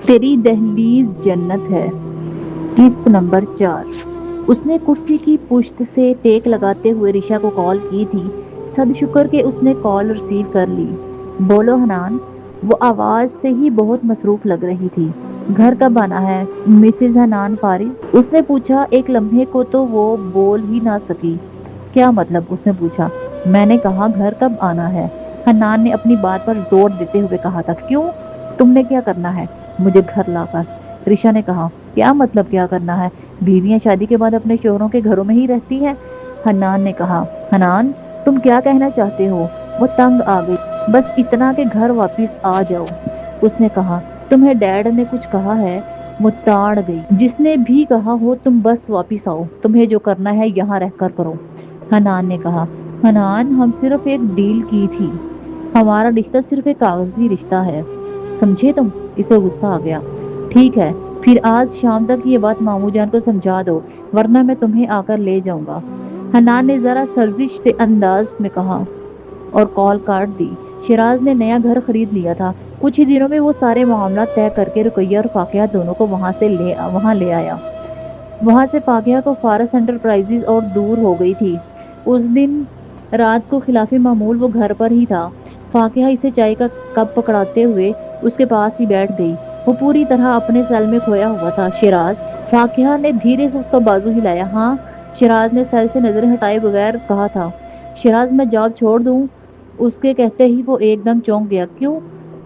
تیری دہلیز جنت ہے، قسط نمبر 4۔ اس نے کرسی کی پشت سے ٹیک لگاتے ہوئے رشا کو کال کی تھی۔ صد شکر کہ اس نے کال ریسیو کر لی۔ بولو حنان۔ وہ آواز سے ہی بہت مصروف لگ رہی تھی۔ گھر کب آنا ہے مسز حنان فارس؟ اس نے پوچھا۔ ایک لمحے کو تو وہ بول ہی نہ سکی۔ کیا مطلب؟ اس نے پوچھا۔ میں نے کہا گھر کب آنا ہے؟ حنان نے اپنی بات پر زور دیتے ہوئے کہا تھا۔ کیوں؟ تم نے کیا کرنا ہے مجھے گھر لا کر؟ رشا نے کہا۔ کیا مطلب کیا کرنا ہے؟ بیویاں شادی کے بعد اپنے شوہروں کے گھروں میں ہی رہتی ہیں۔ حنان نے کہا۔ حنان تم کیا کہنا چاہتے ہو؟ وہ تنگ آ گئی۔ بس اتنا کہ گھر واپس آ جاؤ۔ اس نے کہا۔ تمہیں ڈیڈ نے کچھ کہا ہے؟ وہ تاڑ گئی۔ جس نے بھی کہا ہو تم بس واپس آؤ، تمہیں جو کرنا ہے یہاں رہ کر کرو۔ حنان نے کہا۔ حنان ہم صرف ایک ڈیل کی تھی، ہمارا رشتہ صرف ایک کاغذی رشتہ ہے، سمجھے تم؟ اسے غصہ آ گیا۔ ٹھیک ہے پھر آج شام تک یہ بات ماموں جان کو سمجھا دو، ورنہ میں تمہیں آ کر لے جاؤں گا۔ حنان نے ذرا سرزش سے انداز میں کہا اور کال کاٹ دی۔ شیراز نے نیا گھر خرید لیا تھا۔ کچھ ہی دنوں میں وہ سارے معاملات طے کر کے رقیہ اور فاقیہ دونوں کو وہاں لے آیا۔ وہاں سے فاقیہ کو فارس انٹرپرائزز اور دور ہو گئی تھی۔ اس دن رات کو خلاف معمول وہ گھر پر ہی تھا۔ فاقیہ اسے چائے کا کپ پکڑاتے ہوئے اس کے پاس ہی بیٹھ گئی۔ وہ پوری طرح اپنے سیل میں کھویا ہوا تھا۔ شیراز؟ فاقیہ نے دھیرے سے اس کا بازو ہلایا۔ ہاں؟ شیراز نے سیل سے نظریں ہٹائے بغیر کہا تھا۔ شیراز میں جاب چھوڑ دوں؟ اس کے کہتے ہی وہ ایک دم چونک گیا۔ کیوں؟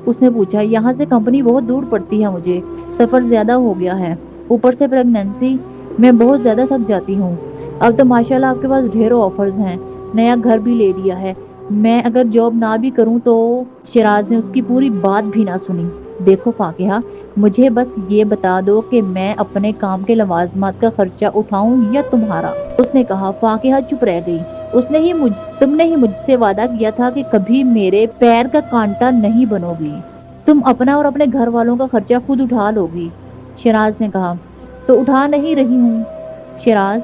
اس نے پوچھا۔ یہاں سے کمپنی بہت دور پڑتی ہے مجھے، سفر زیادہ ہو گیا ہے، اوپر سے پریگننسی، میں بہت زیادہ تھک جاتی ہوں۔ اب تو ماشاءاللہ آپ کے پاس ڈھیروں آفرز ہیں، نیا گھر بھی لے لیا ہے، میں اگر جاب نہ بھی کروں تو؟ شیراز نے اس کی پوری بات بھی نہ سنی۔ دیکھو فاقیہ، مجھے بس یہ بتا دو کہ میں اپنے کام کے لوازمات کا خرچہ اٹھاؤں یا تمہارا؟ اس نے کہا۔ فاقیہ چپ رہ گئی۔ تم نے ہی مجھ سے وعدہ کیا تھا کہ کبھی میرے پیر کا کانٹا نہیں بنو گی، تم اپنا اور اپنے گھر والوں کا خرچہ خود اٹھا لو گی۔ شیراز نے کہا۔ تو اٹھا نہیں رہی ہوں شیراز،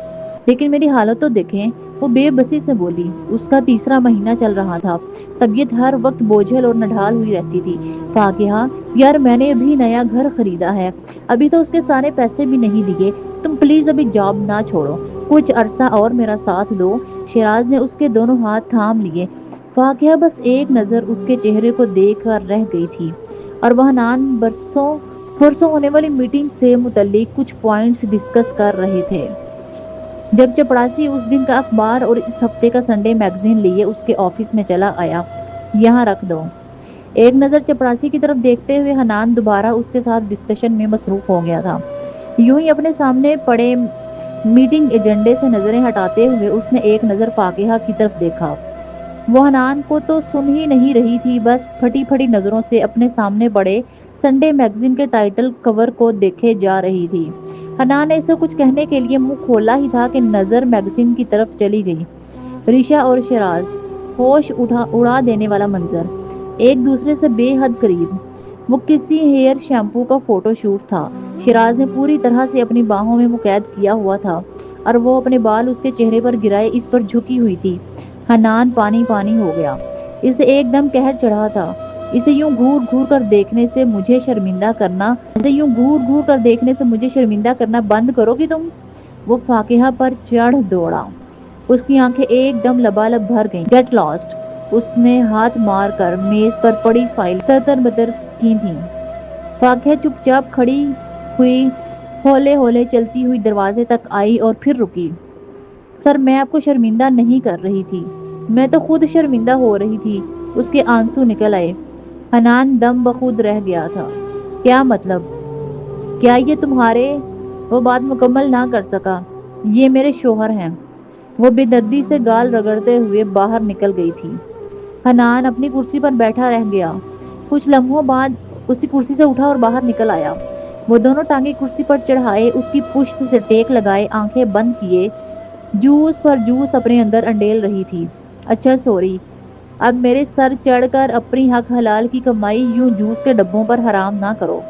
لیکن میری حالت تو دیکھیں۔ وہ بے بسی سے بولی۔ اس کا تیسرا مہینہ چل رہا تھا۔ طبیعت ہر وقت بوجھل اور نڈھال ہوئی رہتی تھی۔ فاقیہ یار میں نے ابھی نیا گھر خریدا ہے، ابھی تو اس کے سارے پیسے بھی نہیں دیے، تم پلیز ابھی جاب نہ چھوڑو، کچھ عرصہ اور میرا ساتھ دو۔ شیراز نے اس کے دونوں ہاتھ تھام لیے۔ فاقیہ بس ایک نظر اس کے چہرے کو دیکھ کر رہ گئی تھی، اور وہ حنان پرسوں ہونے والی میٹنگ سے متعلق کچھ پوائنٹس ڈسکس کر رہے تھے۔ جب چپڑاسی اس دن کا اخبار اور اس ہفتے کا سنڈے میگزین لیے اس کے آفس میں چلا آیا۔ یہاں رکھ دو۔ ایک نظر چپڑاسی کی طرف دیکھتے ہوئے حنان دوبارہ اس کے ساتھ ڈسکشن میں مصروف ہو گیا تھا۔ یوں ہی اپنے سامنے پڑے میٹنگ ایجنڈے سے نظریں ہٹاتے ہوئے اس نے ایک نظر فاقیہ کی طرف دیکھا۔ وہ حنان کو تو سن ہی نہیں رہی تھی، بس پھٹی پھٹی نظروں سے اپنے سامنے پڑے سنڈے میگزین کے ٹائٹل کور کو دیکھے جا رہی تھی۔ حنان نے اسے کچھ کہنے کے لیے منہ کھولا ہی تھا کہ نظر میگزین کی طرف چلی گئی۔ رشا اور شیراز، ہوش اڑا دینے والا منظر، ایک دوسرے سے بے حد قریب۔ وہ کسی ہیئر شیمپو کا فوٹو شوٹ تھا۔ شیراز نے پوری طرح سے اپنی باہوں میں مقید کیا ہوا تھا اور وہ اپنے بال اس کے چہرے پر گرائے اس پر جھکی ہوئی تھی۔ حنان پانی پانی ہو گیا۔ اسے ایک دم قہر چڑھا تھا۔ اسے یوں گھور گھور کر دیکھنے سے مجھے شرمندہ کرنا بند کرو گی تم؟ وہ فاقیہ پر چڑھ دوڑا۔ اس کی آنکھیں ایک دم لبالب بھر گئیں۔ Get last! اس نے ہاتھ مار کر میز پر پڑی فائل تر بدر کی تھی۔ فاقیہ چپ چاپ کھڑی ہوئی ہولے ہولے چلتی ہوئی دروازے تک آئی اور پھر رکی۔ سر میں آپ کو شرمندہ نہیں کر رہی تھی، میں تو خود شرمندہ ہو رہی تھی۔ اس کے آنسو نکل آئے۔ حنان دم بخود رہ گیا تھا۔ کیا مطلب؟ کیا یہ تمہارے؟ وہ بات مکمل نہ کر سکا۔ یہ میرے شوہر ہیں۔ وہ بے دردی سے گال رگڑتے ہوئے باہر نکل گئی تھی۔ حنان اپنی کرسی پر بیٹھا رہ گیا۔ کچھ لمحوں بعد اسی کرسی سے اٹھا اور باہر نکل آیا۔ وہ دونوں ٹانگیں کرسی پر چڑھائے اس کی پشت سے ٹیک لگائے آنکھیں بند کیے جوس پر جوس اپنے اندر انڈیل رہی تھی۔ اچھا سوری، اب میرے سر چڑھ کر اپنی حق حلال کی کمائی یوں جوس کے ڈبوں پر حرام نہ کرو۔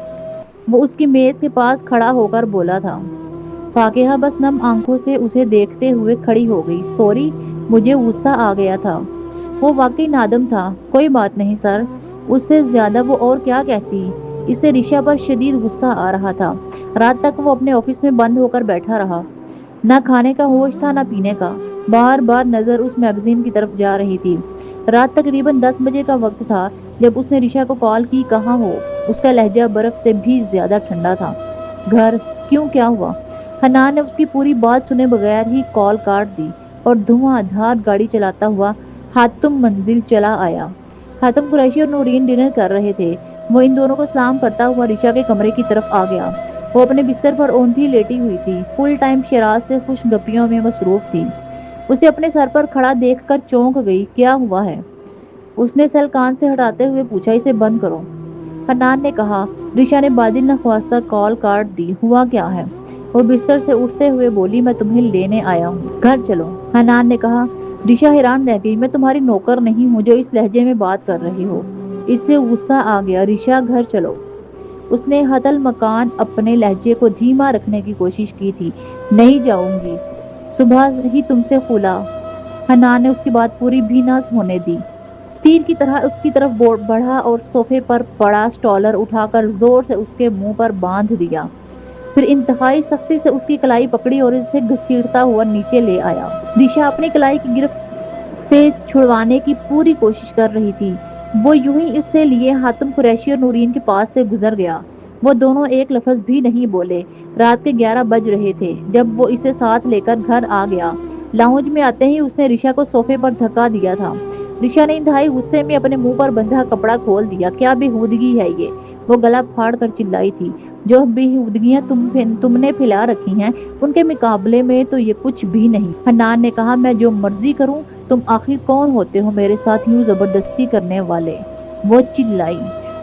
وہ اس کی میز کے پاس کھڑا ہو کر بولا تھا۔ فاقیہ بس نم آنکھوں سے اسے دیکھتے ہوئے کھڑی ہو گئی۔ سوری، مجھے غصہ آ گیا تھا۔ وہ واقعی نادم تھا۔ کوئی بات نہیں سر، اس سے زیادہ وہ اور کیا کہتی؟ اسے رشا پر شدید غصہ آ رہا تھا۔ رات تک وہ اپنے آفس میں بند ہو کر بیٹھا رہا۔ نہ کھانے کا ہوش تھا نہ پینے کا۔ بار بار نظر اس میگزین کی طرف جا رہی تھی۔ رات تقریباً 10 بجے کا وقت تھا جب اس نے رشا کو کال کی۔ کہاں ہو؟ اس کا لہجہ برف سے بھی زیادہ ٹھنڈا تھا۔ گھر۔ کیوں، کیا ہوا؟ حنان نے اس کی پوری بات سنے بغیر ہی کال کاٹ دی اور دھواں دھار گاڑی چلاتا ہوا حاتم منزل چلا آیا۔ حاتم قریشی اور نورین ڈنر کر رہے تھے۔ وہ ان دونوں کو سلام کرتا ہوا رشا کے کمرے کی طرف آ گیا۔ وہ اپنے بستر پر اونھی لیٹی ہوئی تھی، فل ٹائم شیراز سے خوش گپیوں میں مصروف تھی۔ اسے اپنے سر پر کھڑا دیکھ کر چونک گئی۔ کیا ہوا ہے؟ اس نے سیل کان سے ہٹاتے ہوئے پوچھا۔ اسے بند کرو، حنان نے کہا۔ رشا نے بادل نخواستہ کال کاٹ دی۔ ہوا کیا ہے؟ وہ بستر سے اٹھتے ہوئے بولی۔ میں تمہیں لینے آیا ہوں، گھر چلو، حنان نے کہا۔ رشا حیران رہ گئی۔ میں تمہاری نوکر نہیں ہوں جو اس لہجے میں بات کر رہی ہو۔ اس سے غصہ آ گیا۔ رشا، گھر چلو۔ اس نے حت المکان اپنے لہجے کو دھیما رکھنے کی کوشش کی تھی۔ نہیں جاؤں گی، صبح ہی تم سے خلا۔ حنان نے اس کی بات پوری بھی نہ ہونے دی۔ تیر کی طرح اس کی طرف بڑھا اور صوفے پر پڑا اسٹالر اٹھا کر زور سے اس کے منہ پر باندھ دیا۔ پھر انتہائی سختی سے اس کی کلائی پکڑی اور اسے گھسیٹتا ہوا نیچے لے آیا۔ رشا اپنی کلائی کی گرفت سے چھڑوانے کی پوری کوشش کر رہی تھی۔ وہ یوں ہی اسے لیے حاتم قریشی اور نورین کے پاس سے گزر گیا۔ وہ دونوں ایک لفظ بھی نہیں بولے۔ رات کے 11 بج رہے تھے جب وہ اسے ساتھ لے کر گھر آ گیا۔ لاؤنج میں آتے ہی اس نے رشا کو صوفے پر دھکا دیا تھا۔ رشا نے انتہائی غصے میں اپنے منہ پر بندھا کپڑا کھول دیا۔ کیا بےہودگی ہے یہ؟ وہ گلا پھاڑ کر چلائی تھی۔ جو بےہودگیاں تم نے پھیلا رکھی ہیں ان کے مقابلے میں تو یہ کچھ بھی نہیں۔ حنان نے کہا۔ میں جو مرضی کروں؟ تم آخر کون ہوتے ہو میرے ساتھ یوں زبردستی کرنے والے؟ وہ چلائی۔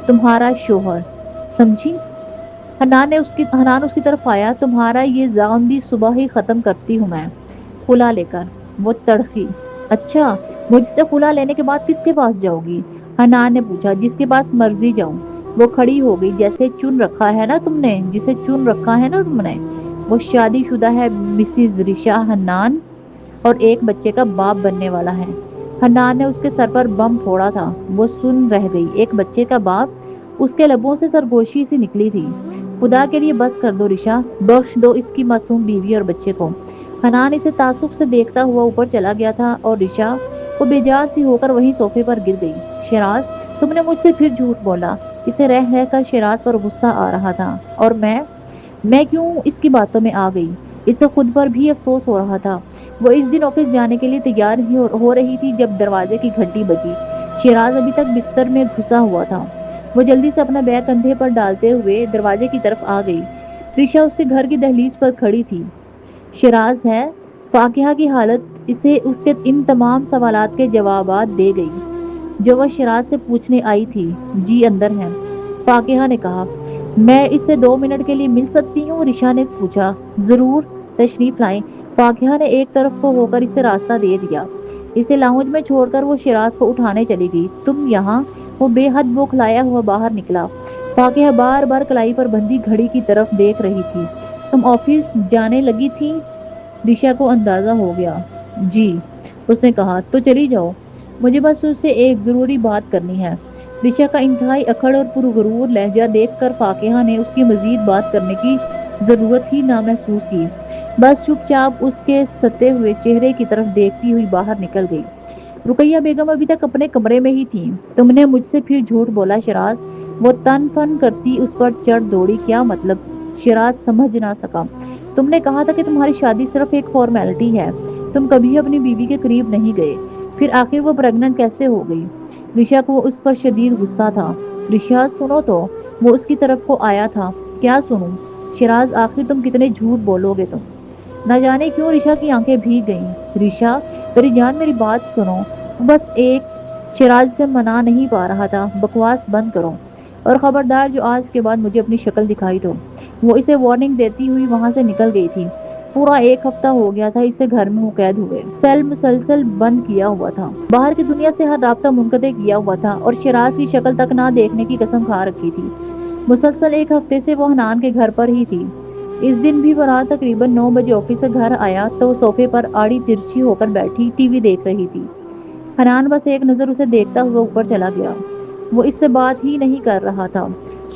تمہارا شوہر، سمجھی؟ حنان اس کی طرف آیا۔ تمہارا یہ زام بھی صبح ہی ختم کرتی ہوں میں، خلا لے کر۔ وہ تڑخی۔ اچھا، مجھ سے خلا لینے کے بعد کس کے پاس جاؤ گی؟ حنان نے پوچھا۔ جس کے پاس مرضی جاؤں۔ وہ کھڑی ہو گئی۔ جسے چن رکھا ہے نا تم نے، وہ شادی شدہ ہے، مسز رشا حنان، اور ایک بچے کا باپ بننے والا ہے۔ حنان نے اس کے سر پر بم پھوڑا تھا۔ وہ سن رہ گئی۔ ایک بچے کا باپ؟ اس کے لبوں سے سرگوشی سی نکلی تھی۔ خدا کے لیے بس کر دو رشا، بخش دو اس کی معصوم بیوی اور بچے کو۔ حنان اسے تعصب سے دیکھتا ہوا اوپر چلا گیا تھا اور رشا وہ بے جان سی ہو کر وہیں صوفے پر گر گئی۔ شیراز، تم نے مجھ سے پھر جھوٹ بولا۔ اسے رہ کر شیراز پر غصہ آ رہا تھا۔ اور میں کیوں اس کی باتوں میں آ گئی؟ اسے خود پر بھی افسوس ہو رہا تھا۔ وہ اس دن آفس جانے کے لیے تیار ہو رہی تھی جب دروازے کی گھنٹی بجی۔ شیراز ابھی تک بستر میں گھسا ہوا تھا۔ وہ جلدی سے اپنا بیگ کندھے پر ڈالتے ہوئے دروازے کی طرف آ گئی۔ رشا اس کے گھر کی دہلیز پر کھڑی تھی۔ شیراز ہے؟ فاقیہ کی حالت اس کے ان تمام سوالات کے جوابات دے گئی جو وہ شیراز سے پوچھنے آئی تھی۔ جی اندر ہے، فاقیہ نے کہا۔ میں اس سے 2 منٹ کے لیے مل سکتی ہوں؟ رشا نے پوچھا۔ ضرور، تشریف لائیں۔ فاقیہ نے ایک طرف کو ہو کر اسے راستہ دے دیا۔ اسے لاؤنج میں چھوڑ کر وہ شیراز کو اٹھانے چلی گئی۔ تم یہاں؟ وہ بے حد بوکھلایا ہوا باہر نکلا۔ فاقیہ بار بار کلائی پر بندھی گھڑی کی طرف دیکھ رہی تھی۔ تم آفس جانے لگی تھی؟ رشا کو اندازہ ہو گیا۔ جی، اس نے کہا۔ تو چلی جاؤ، مجھے بس اس سے ایک ضروری بات کرنی ہے۔ رشا کا انتہائی اکڑ اور پرغرور لہجہ دیکھ کر فاقیہ نے اس کی مزید بات کرنے کی ضرورت ہی نہ محسوس کی، بس چپ چاپ اس کے ستے ہوئے چہرے کی طرف دیکھتی ہوئی باہر نکل گئی۔ رقیہ بیگم ابھی تک اپنے کمرے میں ہی تھیں۔ تم نے مجھ سے پھر جھوٹ بولا شیراز، وہ تن فن کرتی اس پر چڑھ دوڑی۔ کیا مطلب؟ شیراز سمجھ نہ سکا۔ تم نے کہا تھا کہ تمہاری شادی صرف ایک فارمیلٹی ہے، تم کبھی اپنی بیوی کے قریب نہیں گئے، پھر آخر وہ پریگننٹ کیسے ہو گئی؟ رشا کو اس پر شدید غصہ تھا۔ رشا سنو تو، وہ اس کی طرف کو آیا تھا۔ کیا سنوں؟ شیراز، آخر تم کتنے جھوٹ بولو گے تم؟ نہ جانے کیوں رشا کی آنکھیں بھیگ گئیں۔ رشا، میری جان، میری بات سنو، بس ایک۔ شیراز سے منا نہیں پا رہا تھا۔ بکواس بند کرو، اور خبردار جو آج کے بعد مجھے اپنی شکل دکھائی تو۔ وہ اسے وارننگ دیتی ہوئی وہاں سے نکل گئی تھی۔ پورا 1 ہفتہ ہو گیا تھا اسے گھر میں قید ہوئے۔ سیل مسلسل بند کیا ہوا تھا، باہر کی دنیا سے ہر رابطہ منقطع کیا ہوا تھا اور شیراز کی شکل تک نہ دیکھنے کی قسم کھا رکھی تھی۔ مسلسل 1 ہفتے سے وہ حنان کے گھر پر ہی تھی۔ اس دن بھی وہ رات تقریباً 9 بجے آفس سے گھر آیا تو وہ صوفے پر آڑی ترچھی ہو کر بیٹھی ٹی وی دیکھ رہی تھی۔ حنان بس ایک نظر اسے دیکھتا ہوا اوپر چلا گیا۔ وہ اس سے بات ہی نہیں کر رہا تھا۔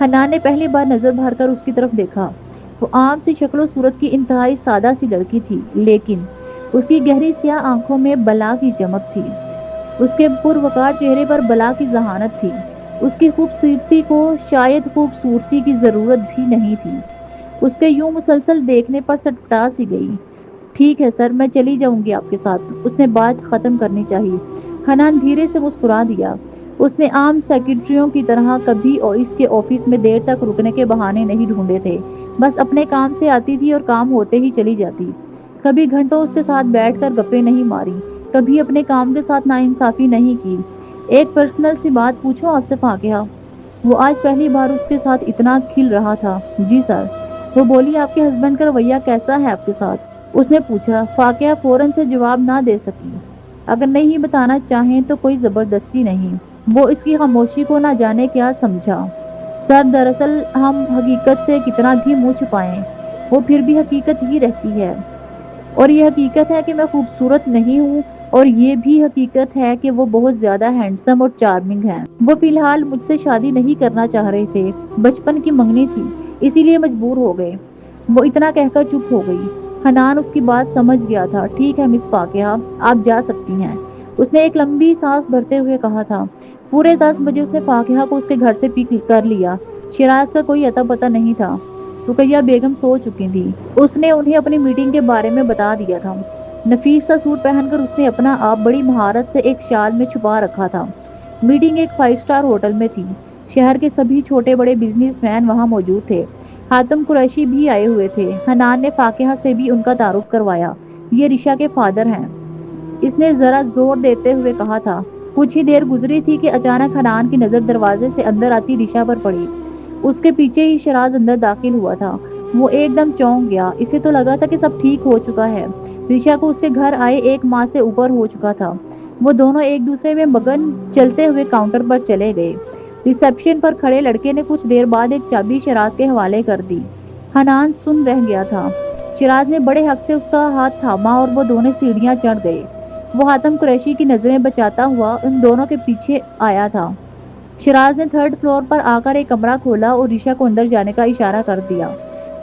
حنان نے پہلی بار نظر بھر کر اس کی طرف دیکھا۔ وہ عام سی شکل و صورت کی انتہائی سادہ سی لڑکی تھی، لیکن اس کی گہری سیاہ آنکھوں میں بلا کی چمک تھی۔ اس کے پروقار چہرے پر بلا کی ذہانت تھی۔ اس کی خوبصورتی کو شاید خوبصورتی کی ضرورت بھی نہیں تھی۔ اس کے یوں مسلسل دیکھنے پر سٹپٹا سی گئی۔ ٹھیک ہے سر، میں چلی جاؤں گی آپ کے ساتھ۔ اس نے بات ختم کرنی چاہی۔ حنان دھیرے سے مسکرا دیا۔ اس نے عام سیکرٹریوں کی طرح کبھی اس کے آفس میں دیر تک رکنے کے بہانے نہیں ڈھونڈے تھے۔ بس اپنے کام سے آتی تھی اور کام ہوتے ہی چلی جاتی۔ کبھی گھنٹوں اس کے ساتھ بیٹھ کر گپیں نہیں ماری، کبھی اپنے کام کے ساتھ ناانصافی نہیں کی۔ ایک پرسنل سی بات پوچھوں آپ سے فاقیہ؟ وہ آج پہلی بار اس کے ساتھ اتنا کھل رہا تھا۔ جی سر۔ وہ بولی، آپ کے ہسبینڈ کا رویہ کیسا ہے آپ کے ساتھ؟ اس نے پوچھا۔ فاقیہ فوراً سے جواب نہ دے سکی۔ اگر نہیں بتانا چاہیں تو کوئی زبردستی نہیں۔ وہ اس کی خاموشی کو نہ جانے کیا سمجھا۔ سر دراصل ہم حقیقت سے کتنا بھی منہ چھپائیں، وہ پھر بھی حقیقت ہی رہتی ہے۔ اور یہ حقیقت ہے کہ میں خوبصورت نہیں ہوں، اور یہ بھی حقیقت ہے کہ وہ بہت زیادہ ہینڈسم اور چارمنگ ہیں۔ وہ فی الحال مجھ سے شادی نہیں کرنا چاہ رہے تھے، بچپن کی منگنی تھی، اسی لیے مجبور ہو گئے۔ وہ اتنا کہہ کر چپ ہو گئی۔ حنان اس کی بات سمجھ گیا تھا۔ ٹھیک ہے مس فاقیہ، آپ جا سکتی ہیں، اس نے ایک لمبی سانس بھرتے ہوئے کہا تھا۔ پورے 10 بجے اس نے فاقیہ کو اس کے گھر سے پک کر لیا۔ شیراز کا کوئی اتا پتہ نہیں تھا۔ رقیہ بیگم سو چکی تھی۔ اس نے انہیں اپنی میٹنگ کے بارے میں بتا دیا تھا۔ نفیس سا سوٹ پہن کر اس نے اپنا آپ بڑی مہارت سے ایک شال میں چھپا رکھا تھا۔ میٹنگ ایک 5 اسٹار ہوٹل میں تھی۔ شہر کے سبھی چھوٹے بڑے بزنس مین وہاں موجود تھے۔ حاتم قریشی بھی آئے ہوئے تھے۔ حنان نے فاقیہ سے بھی ان کا تعارف کروایا۔ یہ رشا کے فادر ہیں، اس نے ذرا زور دیتے ہوئے کہا تھا۔ کچھ ہی دیر گزری تھی کہ اچانک حنان کی نظر دروازے سے اندر آتی رشا پر پڑی۔ اس کے پیچھے ہی شیراز اندر داخل ہوا تھا۔ وہ ایک دم چونک گیا۔ اسے تو لگا تھا کہ سب ٹھیک ہو چکا ہے۔ رشا کو اس کے گھر آئے 1 ماہ سے اوپر ہو چکا تھا۔ وہ دونوں ایک دوسرے میں مگن چلتے ہوئے کاؤنٹر پر چلے گئے۔ ریسیپشن پر کھڑے لڑکے نے کچھ دیر بعد ایک چابی شیراز کے حوالے کر دی۔ حنان سن رہ گیا تھا۔ شیراز نے بڑے حق سے اس کا ہاتھ تھاما اور وہ دونوں سیڑھیاں چڑھ گئے۔ وہ حاتم قریشی کی نظریں بچاتا ہوا ان دونوں کے پیچھے آیا تھا۔ شیراز نے 3rd فلور پر آ کر ایک کمرہ کھولا اور رشا کو اندر جانے کا اشارہ کر دیا۔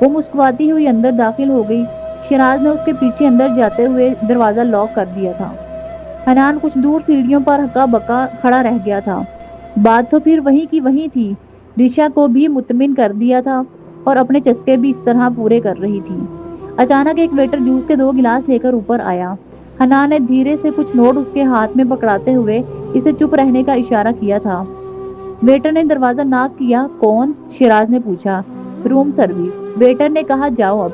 وہ مسکراتی ہوئی اندر داخل ہو گئی۔ شیراز نے اس کے پیچھے اندر جاتے ہوئے دروازہ لاک کر دیا تھا۔ حنان کچھ دور سیڑھیوں پر ہکا بکا کھڑا رہ گیا تھا۔ بات تو پھر وہیں کی وہیں تھی۔ رشا کو بھی مطمئن کر دیا تھا اور اپنے چسکے بھی اس طرح پورے کر رہی تھی۔ اچانک ایک ویٹر جوس کے 2 گلاس لے کر اوپر آیا۔ حنان نے دھیرے سے کچھ نوٹ اس کے ہاتھ میں پکڑاتے ہوئے اسے چپ رہنے کا اشارہ کیا تھا۔ ویٹر نے دروازہ ناک کیا۔ کون؟ شیراز نے پوچھا۔ روم سروس، ویٹر نے کہا، جاؤ اب،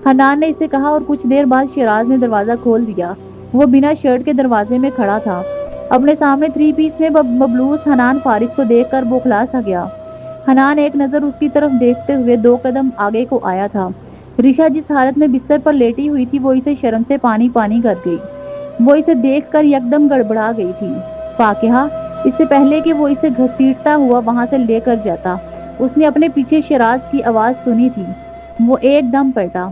حنان نے اسے کہا اور کچھ دیر بعد شیراز نے دروازہ کھول دیا۔ وہ بنا شرٹ کے دروازے میں کھڑا تھا۔ اپنے سامنے 3 پیس میں مبلوس حنان فارس کو دیکھ کر بوکھلا سا گیا۔ حنان ایک نظر اس کی طرف دیکھتے ہوئے 2 قدم آگے کو آیا تھا۔ رشا جس حالت میں بستر پر لیٹی ہوئی تھی وہ اسے شرم سے پانی پانی کر گئی۔ وہ اسے دیکھ کر یکدم گڑبڑا گئی تھی۔ فاقیہ، اس سے پہلے کہ وہ اسے گھسیٹتا ہوا وہاں سے لے کر جاتا، اس نے اپنے پیچھے شیراز کی آواز سنی تھی۔ وہ ایک دم پلٹا۔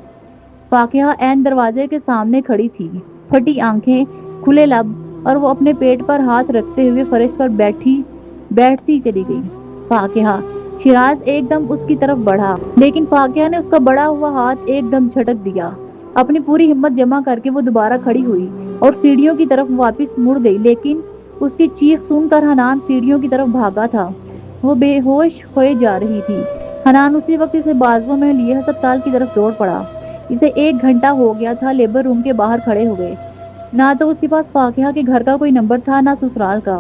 فاقیہ عین دروازے کے سامنے کھڑی تھی، پھٹی آنکھیں، کھلے لب، اور وہ اپنے پیٹ پر ہاتھ رکھتے ہوئے فرش پر بیٹھتی چلی گئی۔ فاقیہ، شیراز ایک دم اس کی طرف بڑھا، لیکن فاقیہ نے اس کا بڑا ہوا ہاتھ ایک دم جھٹک دیا۔ اپنی پوری ہمت جمع کر کے وہ دوبارہ کھڑی ہوئی اور سیڑھیوں کی طرف واپس مڑ گئی، لیکن اس کی چیخ سن کر حنان سیڑھیوں کی طرف بھاگا تھا۔ وہ بے ہوش ہوئے جا رہی تھی۔ حنان اسی وقت اسے بازوؤں میں لیے ہسپتال کی طرف دوڑ پڑا۔ اسے 1 گھنٹہ ہو گیا تھا لیبر روم کے باہر کھڑے ہوئے۔ نہ تو اس کے پاس فاقیہ کے گھر کا کوئی نمبر تھا، نہ سسرال کا۔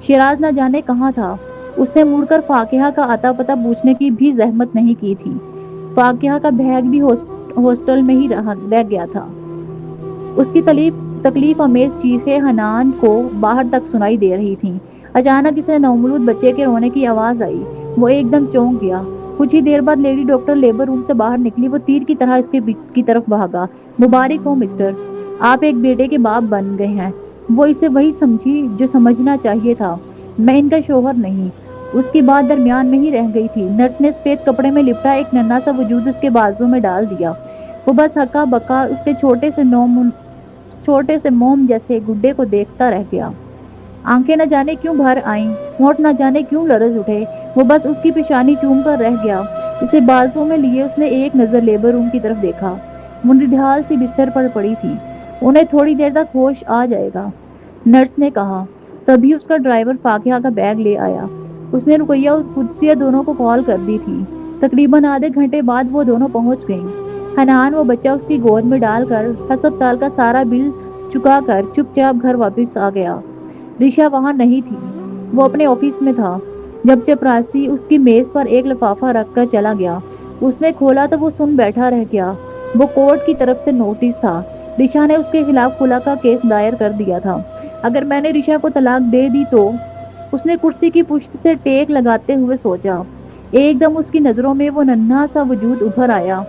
شیراز نہ جانے کہاں تھا۔ اس نے مڑ کر فاقیہ کا اتا پتہ پوچھنے کی بھی زحمت نہیں کی تھی۔ فاقیہ کا بیگ بھی ہاسٹل میں ہی رہ گیا تھا۔ اس کی تکلیف آمیز چیخیں حنان کو باہر تک سنائی دے رہی تھیں۔ اچانک اسے نومولود بچے کے رونے کی آواز آئی۔ وہ ایک دم چونک گیا۔ کچھ ہی دیر بعد لیڈی ڈاکٹر لیبر روم سے باہر نکلی۔ وہ تیر کی طرح اس کی طرف بھاگا۔ مبارک ہو مسٹر، آپ ایک بیٹے کے باپ بن گئے ہیں۔ وہ اسے وہی سمجھی جو سمجھنا چاہیے تھا، میں ان کا شوہر نہیں۔ اس کی بات درمیان میں ہی رہ گئی تھی۔ نرس نے سفید کپڑے میں لپٹا ایک ننھا سا وجود اس کے بازو میں ڈال دیا۔ وہ بس ہکا بکا اس کے چھوٹے سے موم جیسے گڈے کو دیکھتا رہ گیا۔ آنکھیں نہ جانے کیوں بھر آئیں، ہونٹ نہ جانے کیوں لرز اٹھے۔ وہ بس اس کی پیشانی چوم کر رہ گیا۔ اسے بازوں میں لیے اس نے ایک نظر لیبر روم کی طرف دیکھا۔ وہ نڈھال سی بستر پر پڑی تھی۔ انہیں تھوڑی دیر تک ہوش آ جائے گا، نرس نے کہا۔ تبھی اس کا ڈرائیور فاقیہ کا بیگ لے آیا۔ اس نے رقیہ اور قدسیہ دونوں کو کال کر دی تھی۔ تقریباً آدھے گھنٹے بعد وہ دونوں پہنچ گئیں۔ حنان وہ بچہ اس کی گود میں ڈال کر ہسپتال کا سارا بل چکا کر چپ چاپ گھر واپس آ گیا۔ رشا وہاں نہیں تھی، وہ اپنے آفس میں تھا۔ جب چپراسی اس کی میز پر ایک لفافہ رکھ کر چلا گیا، اس نے کھولا تو وہ سن بیٹھا رہ گیا۔ وہ کورٹ کی طرف سے نوٹس تھا۔ رشا نے اس کے خلاف خلا کا کیس دائر کر دیا تھا۔ اگر میں نے رشا کو طلاق دے دی تو؟ اس نے کرسی کی پشت سے ٹیک لگاتے ہوئے سوچا۔ ایک دم اس کی نظروں میں وہ ننھا سا وجود ابھر آیا،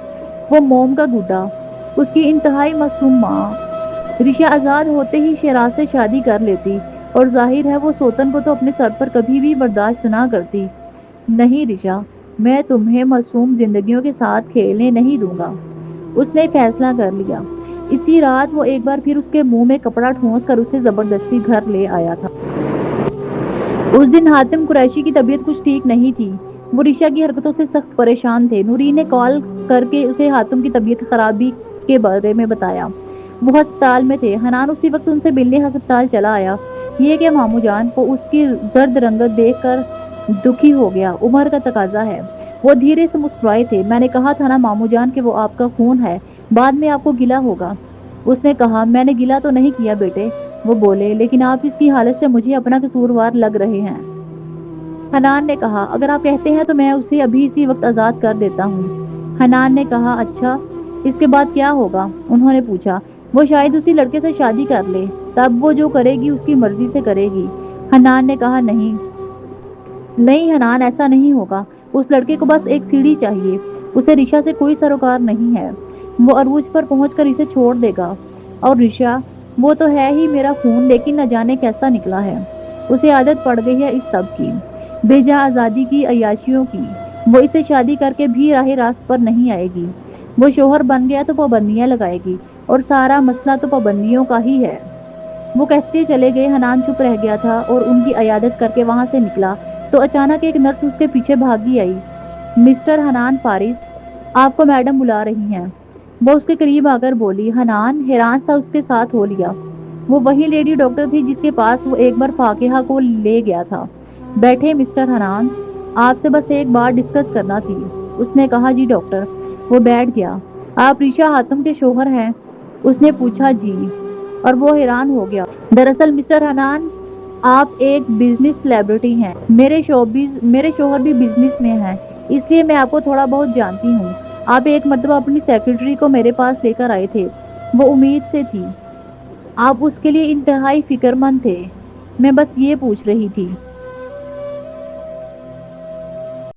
وہ موم کا گڈا، اس کی انتہائی معصوم ماں۔ رشا آزاد ہوتے ہی شیراز سے شادی کر لیتی، اور ظاہر ہے وہ سوتن کو تو اپنے سر پر کبھی بھی برداشت نہ کرتی۔ نہیں رشا، میں تمہیں معصوم زندگیوں کے ساتھ کھیلنے نہیں دوں گا، اس نے فیصلہ کر لیا۔ اسی رات وہ ایک بار پھر اس کے منہ میں کپڑا ٹھونس کر اسے زبردستی گھر لے آیا تھا۔ اس دن حاتم قریشی کی طبیعت کچھ ٹھیک نہیں تھی۔ وہ رشا کی حرکتوں سے سخت پریشان تھے۔ نورین نے کال کر کے اسے حاتم کی طبیعت خرابی کے بارے میں بتایا۔ وہ ہسپتال میں تھے۔ حنان اسی وقت ان سے ملنے ہسپتال چلا آیا۔ یہ کہ ماموں جان کو اس کی زرد رنگت دیکھ کر دکھی ہو گیا۔ عمر کا تقاضا ہے۔ وہ دھیرے سے مسکرائے تھے۔ میں نے کہا تھا نا ماموں جان کہ وہ آپ کا خون ہے، بعد میں آپ کو گلہ ہوگا۔ اس نے کہا، میں نے گلہ تو نہیں کیا بیٹے، وہ بولے، لیکن آپ اس کی حالت سے مجھے اپنا قصوروار لگ رہے ہیں۔ حنان نے کہا، اگر آپ کہتے ہیں تو میں اسے ابھی اسی وقت آزاد کر دیتا ہوں۔ حنان نے کہا، اچھا اس کے بعد کیا ہوگا؟ انہوں نے پوچھا۔ وہ شاید اسی لڑکے سے شادی کر لے، تب وہ جو کرے گی اس کی مرضی سے کرے گی۔ حنان نے کہا، نہیں حنان، ایسا نہیں ہوگا۔ اس لڑکے کو بس ایک سیڑھی چاہیے، اسے رشا سے کوئی سروکار نہیں ہے۔ وہ عروج پر پہنچ کر اسے چھوڑ دے گا۔ اور رشا، وہ تو ہے ہی میرا خون، لیکن نہ جانے کیسا نکلا ہے۔ اسے عادت پڑ گئی ہے اس سب کی، بے جا آزادی کی، عیاشیوں کی۔ وہ اسے شادی کر کے بھی راہ راست پر نہیں آئے گی۔ وہ شوہر بن گیا تو پابندیاں لگائے گی، اور سارا مسئلہ تو پابندیوں کا ہی ہے۔ وہ کہتے چلے گئے۔ حنان چپ رہ گیا تھا اور ان کی عیادت کر کے وہاں سے نکلا تو اچانک ایک نرس اس کے پیچھے بھاگی آئی۔ مسٹر حنان فارس، آپ کو میڈم بلا رہی ہیں۔ وہ اس کے قریب آ کر بولی۔ حنان حیران سا اس کے ساتھ ہو لیا۔ وہ وہی لیڈی ڈاکٹر تھی جس کے پاس وہ ایک بار فاقیہ کو لے گیا تھا۔ بیٹھے مسٹر حنان، آپ سے بس ایک بات ڈسکس کرنا تھی، اس نے کہا۔ جی ڈاکٹر۔ وہ بیٹھ گیا۔ آپ رشا حاتم کے شوہر ہیں؟ اس نے پوچھا۔ جی۔ اور وہ حیران ہو گیا۔ دراصل مسٹر حنان، آپ ایک بزنس سیلیبریٹی ہیں، میرے شوہر بھی بزنس میں ہیں، اس لیے میں آپ کو تھوڑا بہت جانتی ہوں۔ آپ ایک مرتبہ اپنی سیکرٹری کو میرے پاس لے کر آئے تھے، وہ امید سے تھی، آپ اس کے لیے انتہائی فکر مند تھے۔ میں بس یہ پوچھ رہی تھی